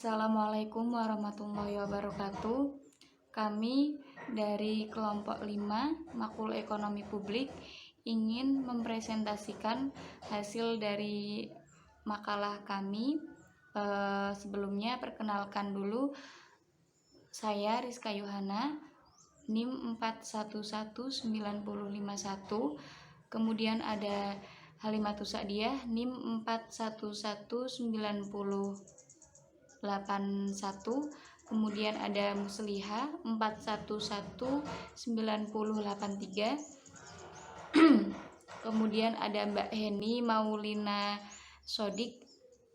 Assalamualaikum warahmatullahi wabarakatuh. Kami dari kelompok 5 Makul Ekonomi Publik ingin mempresentasikan hasil dari makalah kami. Sebelumnya perkenalkan dulu, saya Rizka Yohana, NIM 411951. Kemudian ada Halimatus Sa'diyah, NIM 411981. Kemudian ada Musliha 411983. Kemudian ada Mbak Heni Maulina Sodik,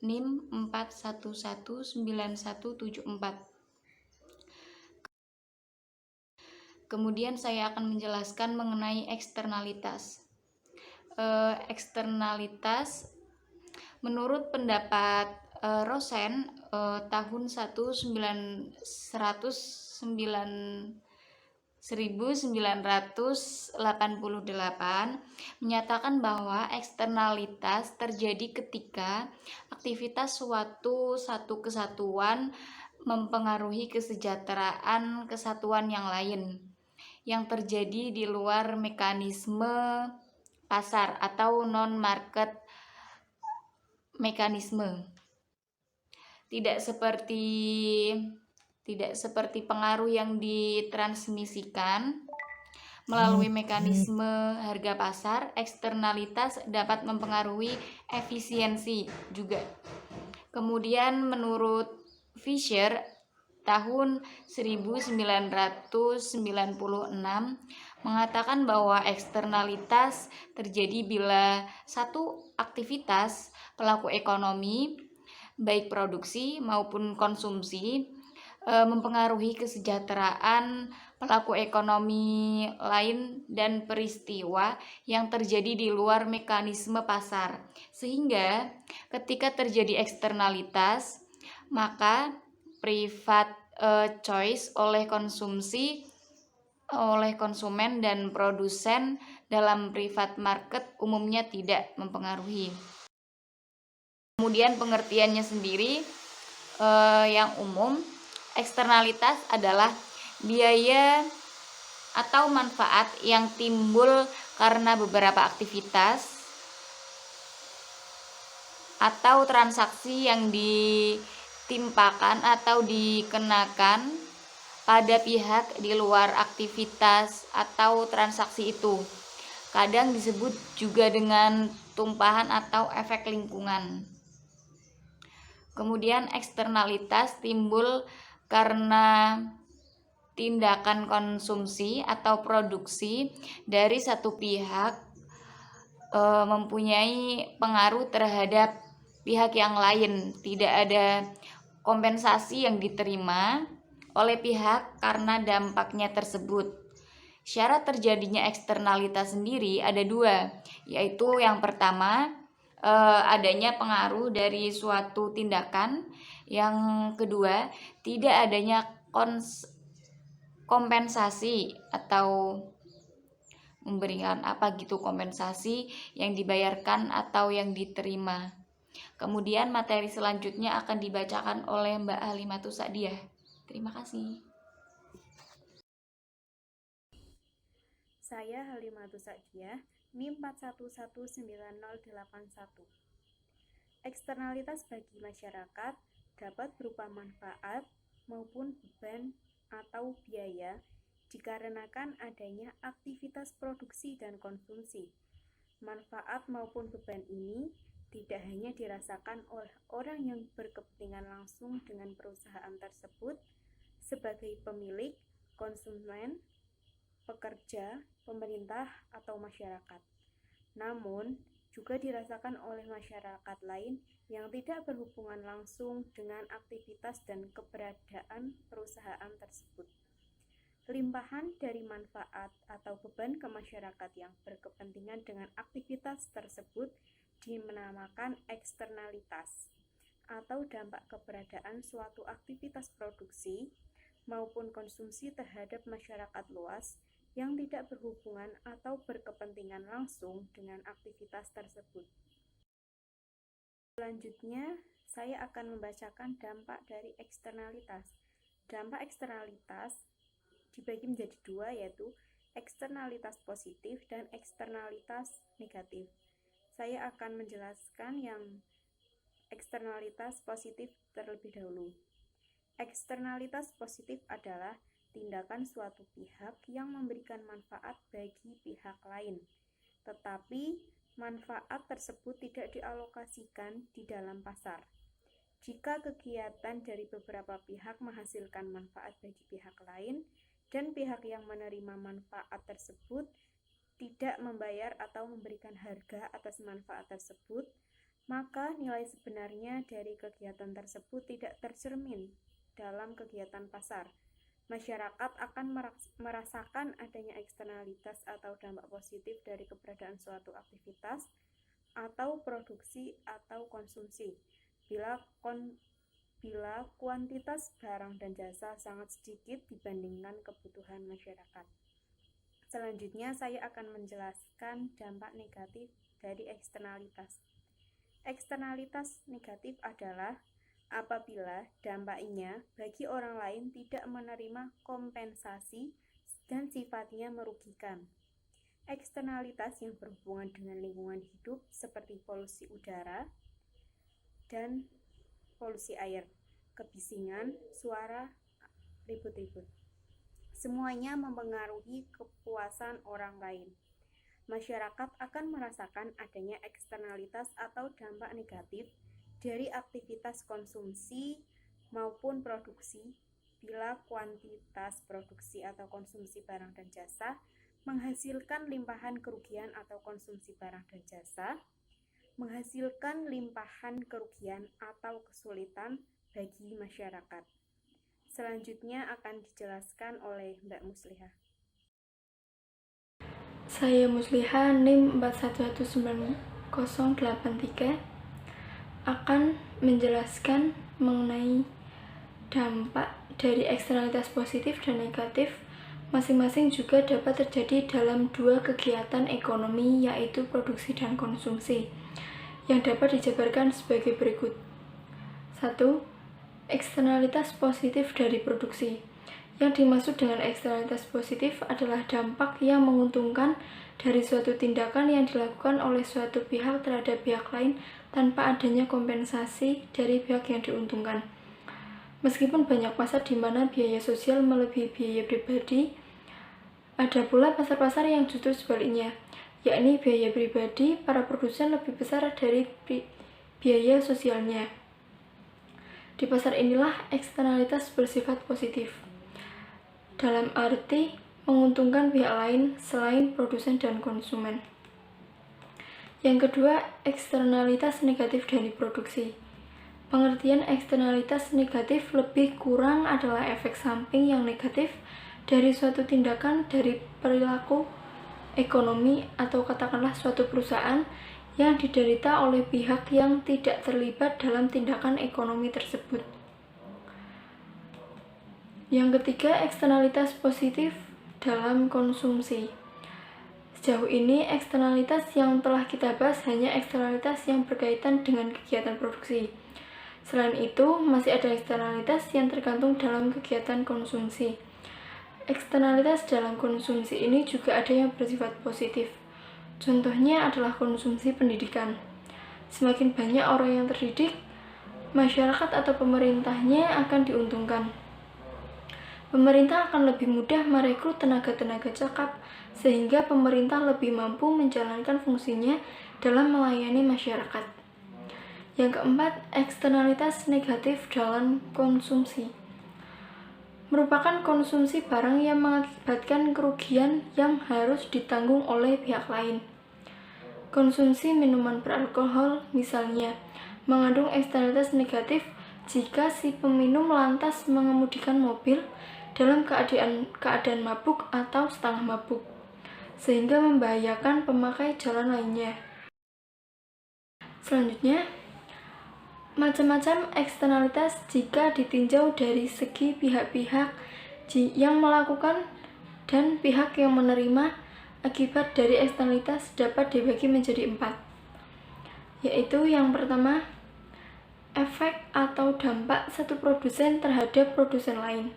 NIM 41197174. Kemudian saya akan menjelaskan mengenai eksternalitas. Eksternalitas menurut pendapat Rosen tahun 1988 menyatakan bahwa eksternalitas terjadi ketika aktivitas satu kesatuan mempengaruhi kesejahteraan kesatuan yang lain yang terjadi di luar mekanisme pasar atau non-market mekanisme. Tidak seperti pengaruh yang ditransmisikan melalui mekanisme harga pasar, eksternalitas dapat mempengaruhi efisiensi juga. Kemudian menurut Fisher tahun 1996 mengatakan bahwa eksternalitas terjadi bila satu aktivitas pelaku ekonomi, baik produksi maupun konsumsi, mempengaruhi kesejahteraan pelaku ekonomi lain dan peristiwa yang terjadi di luar mekanisme pasar. Sehingga ketika terjadi eksternalitas, maka private choice oleh konsumen dan produsen dalam private market umumnya tidak mempengaruhi. Kemudian pengertiannya sendiri yang umum, eksternalitas adalah biaya atau manfaat yang timbul karena beberapa aktivitas atau transaksi yang ditimpakan atau dikenakan pada pihak di luar aktivitas atau transaksi itu. Kadang disebut juga dengan tumpahan atau efek lingkungan. Kemudian eksternalitas timbul karena tindakan konsumsi atau produksi dari satu pihak mempunyai pengaruh terhadap pihak yang lain. Tidak ada kompensasi yang diterima oleh pihak karena dampaknya tersebut. Syarat terjadinya eksternalitas sendiri ada dua, yaitu yang pertama, adanya pengaruh dari suatu tindakan. Yang kedua, tidak adanya kompensasi atau memberikan kompensasi yang dibayarkan atau yang diterima. Kemudian materi selanjutnya akan dibacakan oleh Mbak Halimatus Sa'diyah. Terima kasih. Saya Halimatus Sa'diyah, NIM 411981. Eksternalitas bagi masyarakat dapat berupa manfaat maupun beban atau biaya dikarenakan adanya aktivitas produksi dan konsumsi. Manfaat maupun beban ini tidak hanya dirasakan oleh orang yang berkepentingan langsung dengan perusahaan tersebut sebagai pemilik, konsumen, pekerja, pemerintah, atau masyarakat. Namun, juga dirasakan oleh masyarakat lain yang tidak berhubungan langsung dengan aktivitas dan keberadaan perusahaan tersebut. Limpahan dari manfaat atau beban ke masyarakat yang berkepentingan dengan aktivitas tersebut dinamakan eksternalitas, atau dampak keberadaan suatu aktivitas produksi maupun konsumsi terhadap masyarakat luas yang tidak berhubungan atau berkepentingan langsung dengan aktivitas tersebut. Selanjutnya, saya akan membacakan dampak dari eksternalitas. Dampak eksternalitas dibagi menjadi dua, yaitu eksternalitas positif dan eksternalitas negatif. Saya akan menjelaskan yang eksternalitas positif terlebih dahulu. Eksternalitas positif adalah tindakan suatu pihak yang memberikan manfaat bagi pihak lain, tetapi manfaat tersebut tidak dialokasikan di dalam pasar. Jika kegiatan dari beberapa pihak menghasilkan manfaat bagi pihak lain, dan pihak yang menerima manfaat tersebut tidak membayar atau memberikan harga atas manfaat tersebut, maka nilai sebenarnya dari kegiatan tersebut tidak tercermin dalam kegiatan pasar. Masyarakat akan merasakan adanya eksternalitas atau dampak positif dari keberadaan suatu aktivitas atau produksi atau konsumsi bila kuantitas barang dan jasa sangat sedikit dibandingkan kebutuhan masyarakat. Selanjutnya saya akan menjelaskan dampak negatif dari eksternalitas. Eksternalitas negatif adalah apabila dampaknya bagi orang lain tidak menerima kompensasi dan sifatnya merugikan. Eksternalitas yang berhubungan dengan lingkungan hidup seperti polusi udara dan polusi air, kebisingan, suara, ribut-ribut. Semuanya mempengaruhi kepuasan orang lain. Masyarakat akan merasakan adanya eksternalitas atau dampak negatif dari aktivitas konsumsi maupun produksi bila kuantitas produksi atau konsumsi barang dan jasa menghasilkan limpahan kerugian atau konsumsi barang dan jasa menghasilkan limpahan kerugian atau kesulitan bagi masyarakat. Selanjutnya akan dijelaskan oleh Mbak Muslihah. Saya Muslihah, NIM 411983, akan menjelaskan mengenai dampak dari eksternalitas positif dan negatif. Masing-masing juga dapat terjadi dalam dua kegiatan ekonomi, yaitu produksi dan konsumsi, yang dapat dijabarkan sebagai berikut. 1. Eksternalitas positif dari produksi. Yang dimaksud dengan eksternalitas positif adalah dampak yang menguntungkan dari suatu tindakan yang dilakukan oleh suatu pihak terhadap pihak lain tanpa adanya kompensasi dari pihak yang diuntungkan. Meskipun banyak pasar di mana biaya sosial melebihi biaya pribadi, ada pula pasar-pasar yang justru sebaliknya, yakni biaya pribadi para produsen lebih besar dari biaya sosialnya. Di pasar inilah eksternalitas bersifat positif, dalam arti menguntungkan pihak lain selain produsen dan konsumen. Yang kedua, eksternalitas negatif dari produksi. Pengertian eksternalitas negatif lebih kurang adalah efek samping yang negatif dari suatu tindakan dari perilaku ekonomi atau katakanlah suatu perusahaan yang diderita oleh pihak yang tidak terlibat dalam tindakan ekonomi tersebut. Yang ketiga, eksternalitas positif dalam konsumsi. Sejauh ini, eksternalitas yang telah kita bahas hanya eksternalitas yang berkaitan dengan kegiatan produksi. Selain itu, masih ada eksternalitas yang tergantung dalam kegiatan konsumsi. Eksternalitas dalam konsumsi ini juga ada yang bersifat positif. Contohnya adalah konsumsi pendidikan. Semakin banyak orang yang terdidik, masyarakat atau pemerintahnya akan diuntungkan. Pemerintah akan lebih mudah merekrut tenaga-tenaga cakap, sehingga pemerintah lebih mampu menjalankan fungsinya dalam melayani masyarakat. Yang keempat, eksternalitas negatif dalam konsumsi. Merupakan konsumsi barang yang mengakibatkan kerugian yang harus ditanggung oleh pihak lain. Konsumsi minuman beralkohol, misalnya, mengandung eksternalitas negatif jika si peminum lantas mengemudikan mobil dalam keadaan mabuk atau setengah mabuk, sehingga membahayakan pemakai jalan lainnya. Selanjutnya, macam-macam eksternalitas jika ditinjau dari segi pihak-pihak yang melakukan dan pihak yang menerima akibat dari eksternalitas dapat dibagi menjadi 4, yaitu yang pertama, efek atau dampak satu produsen terhadap produsen lain,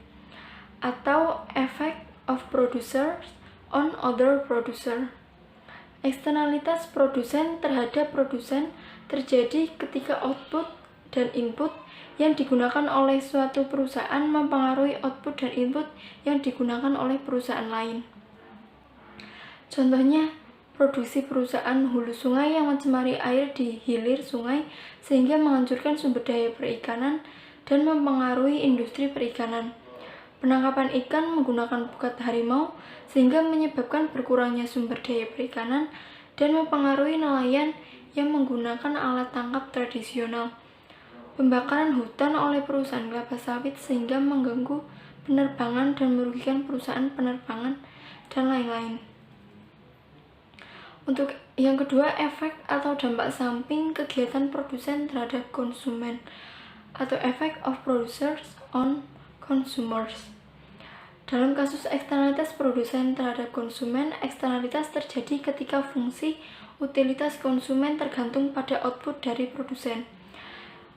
atau effect of producers on other producer. Eksternalitas produsen terhadap produsen terjadi ketika output dan input yang digunakan oleh suatu perusahaan mempengaruhi output dan input yang digunakan oleh perusahaan lain. Contohnya, produksi perusahaan hulu sungai yang mencemari air di hilir sungai sehingga menghancurkan sumber daya perikanan dan mempengaruhi industri perikanan. Penangkapan ikan menggunakan pukat harimau sehingga menyebabkan berkurangnya sumber daya perikanan dan mempengaruhi nelayan yang menggunakan alat tangkap tradisional. Pembakaran hutan oleh perusahaan kelapa sawit sehingga mengganggu penerbangan dan merugikan perusahaan penerbangan dan lain-lain. Untuk yang kedua, efek atau dampak samping kegiatan produsen terhadap konsumen, atau effect of producers on consumers. Dalam kasus eksternalitas produsen terhadap konsumen, eksternalitas terjadi ketika fungsi utilitas konsumen tergantung pada output dari produsen.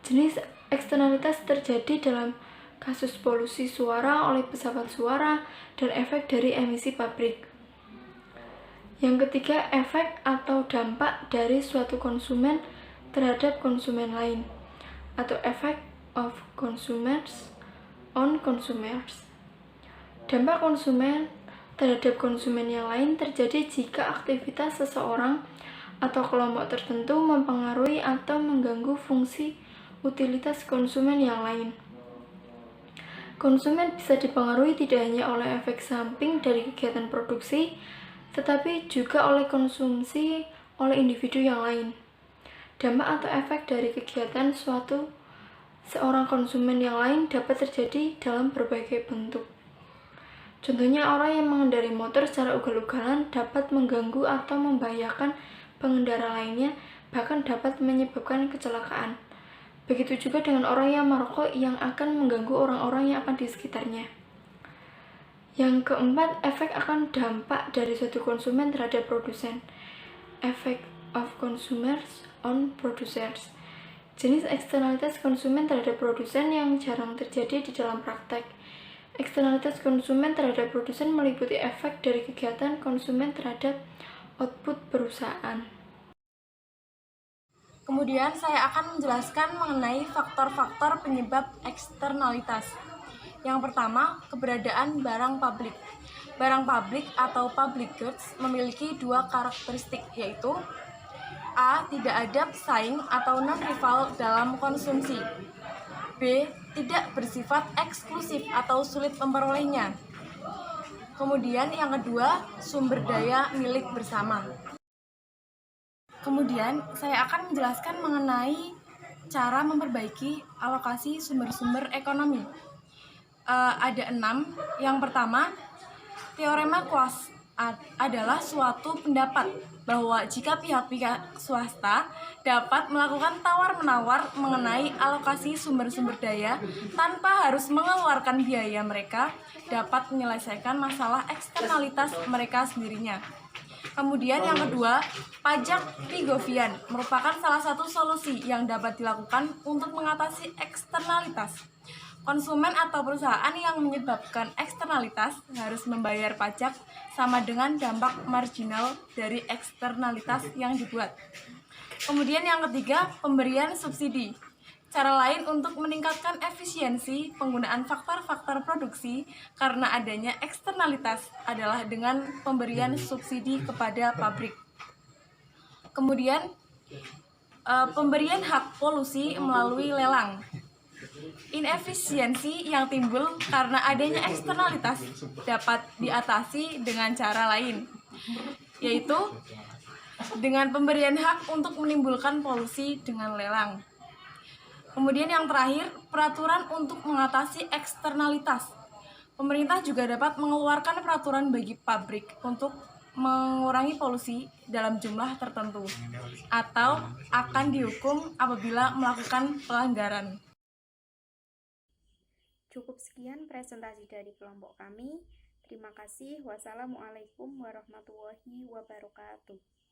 Jenis eksternalitas terjadi dalam kasus polusi suara oleh pesawat suara dan efek dari emisi pabrik. Yang ketiga, efek atau dampak dari suatu konsumen terhadap konsumen lain, atau effect of consumers on consumers. Dampak konsumen terhadap konsumen yang lain terjadi jika aktivitas seseorang atau kelompok tertentu mempengaruhi atau mengganggu fungsi utilitas konsumen yang lain. Konsumen bisa dipengaruhi tidak hanya oleh efek samping dari kegiatan produksi, tetapi juga oleh konsumsi oleh individu yang lain. Dampak atau efek dari kegiatan seorang konsumen yang lain dapat terjadi dalam berbagai bentuk. Contohnya, orang yang mengendarai motor secara ugal-ugalan dapat mengganggu atau membahayakan pengendara lainnya, bahkan dapat menyebabkan kecelakaan. Begitu juga dengan orang yang merokok yang akan mengganggu orang-orang yang akan di sekitarnya. Yang keempat, efek akan dampak dari suatu konsumen terhadap produsen. Effect of consumers on producers. Jenis eksternalitas konsumen terhadap produsen yang jarang terjadi di dalam praktek. Eksternalitas konsumen terhadap produsen meliputi efek dari kegiatan konsumen terhadap output perusahaan. Kemudian saya akan menjelaskan mengenai faktor-faktor penyebab eksternalitas. Yang pertama, keberadaan barang publik. Barang publik atau public goods memiliki dua karakteristik, yaitu A. Tidak ada pesaing atau non-rival dalam konsumsi. B. Tidak bersifat eksklusif atau sulit memperolehnya. Kemudian yang kedua, sumber daya milik bersama. Kemudian saya akan menjelaskan mengenai cara memperbaiki alokasi sumber-sumber ekonomi. Ada 6. Yang pertama, teorema Quast adalah suatu pendapat bahwa jika pihak-pihak swasta dapat melakukan tawar-menawar mengenai alokasi sumber-sumber daya tanpa harus mengeluarkan biaya, mereka dapat menyelesaikan masalah eksternalitas mereka sendirinya. Kemudian yang kedua, pajak Pigovian merupakan salah satu solusi yang dapat dilakukan untuk mengatasi eksternalitas. Konsumen atau perusahaan yang menyebabkan eksternalitas harus membayar pajak sama dengan dampak marginal dari eksternalitas yang dibuat. Kemudian yang ketiga, pemberian subsidi. Cara lain untuk meningkatkan efisiensi penggunaan faktor-faktor produksi karena adanya eksternalitas adalah dengan pemberian subsidi kepada pabrik. Kemudian pemberian hak polusi melalui lelang. Inefisiensi yang timbul karena adanya eksternalitas dapat diatasi dengan cara lain, yaitu dengan pemberian hak untuk menimbulkan polusi dengan lelang. Kemudian yang terakhir, peraturan untuk mengatasi eksternalitas. Pemerintah juga dapat mengeluarkan peraturan bagi pabrik untuk mengurangi polusi dalam jumlah tertentu atau akan dihukum apabila melakukan pelanggaran. Cukup sekian presentasi dari kelompok kami. Terima kasih. Wassalamualaikum warahmatullahi wabarakatuh.